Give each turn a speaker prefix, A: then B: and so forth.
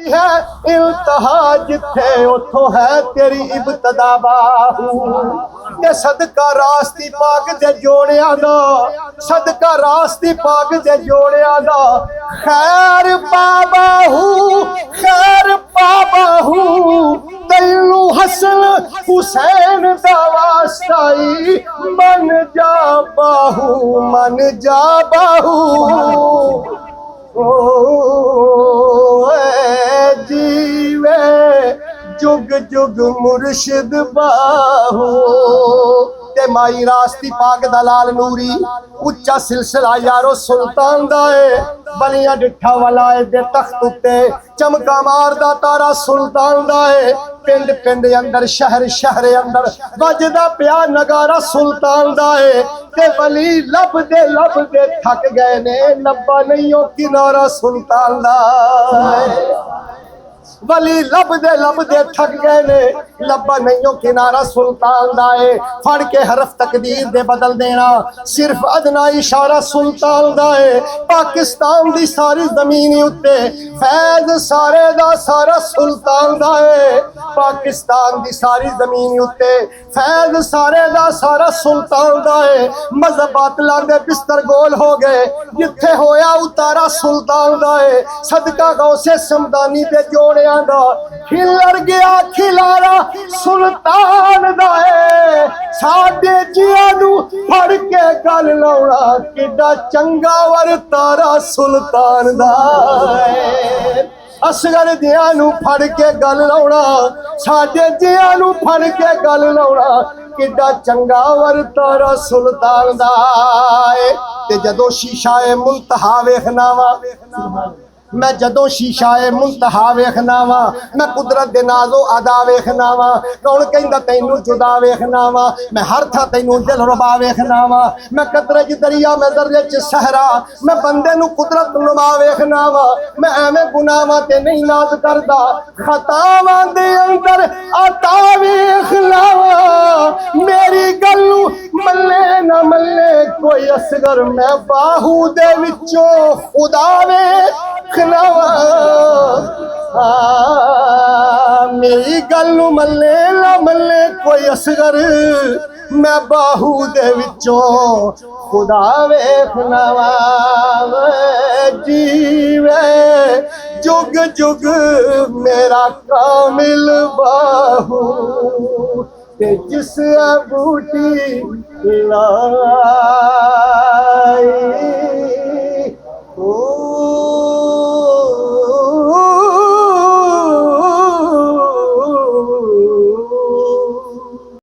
A: है इल्तहा जिथे उथों है तेरी इब्तदा बाहू ते सदका रास्ती पाक दे जोड़िया दा सदका रास्ती पाक दे जोड़िया दा खैर पाबाहू तैनू हसन हुसैन दा वास्ताई मन जा बाहू ओ जीवे जुग जुग मुर्शिद बाहू ते माई रास्ती पाक दलाल नूरी उच्चा सिलसिला यारो सुल्तान दा है बलिया डिठा वाला दे तख्त उत्ते चमका मारदा तारा सुल्तान दा है पिंड पिंड अंदर शहर शहर अंदर वजदा प्या नगारा सुल्तान दा है ते वली लब दे थक गए ने लब्बा नहीं हो किनारा सुल्तान दा है वली लब दे थक गए ने लब्बा नहीं हो किनारा सुल्तान दा है फड़ के हरफ तकदीर दे बदल देना सिर्फ अदना इशारा सुल्तान दा है पाकिस्तान दी सारी जमीन उत्ते फैज सारे दा सारा सुल्तान दा है पाकिस्तान दी सारी जमीन उत्ते फैज सारे दा सारा सुल्तान दा है मजहब बातलां दे बिस्तर गोल हो गए जिथे होया उतारा सुल्तान दा है सदका गौसे समदानी दे जोड़े खिलर गया खिलारा सुल्तान दा है साडे जियां नू फड़ के गल लाउणा किड्डा चंगा वर तारा सुल्तान दा है असगर जियां नू फड़ के गल लाउणा साडे जियां नू फड़ के गल लाउणा किड्डा चंगा वर तारा सुल्तान दा है ते जदों शीशाए मुंतहा वेखना वा मैं जदों शीशाए मुंतहा वेखना वा मैं कुदरत दे नाज़ो अदा वेखना वा कौन कहंदा तैनू जुदा वेखना वा मैं हर था तैनू दिल रुबा वेखना वा मैं कतरे च दरिया मैं दरिया च सहरा मैं बंदे नू कुदरत नुमा वेखना वा मैं एवें गुनाहां ते नहीं नाज करदा खतावां दे अंदर आता वेखना वा मेरी गल नू मल्ले ना मल्ले कोई असगर मैं बाहू दे विचों खुदा वे मेरी गल नू मल्ले ना मल्ले कोई असगर मैं बाहू दे विचों खुदा वेखना वा जीवे जुग जुग मेरा कामिल बाहू ते जिस बूटी लाई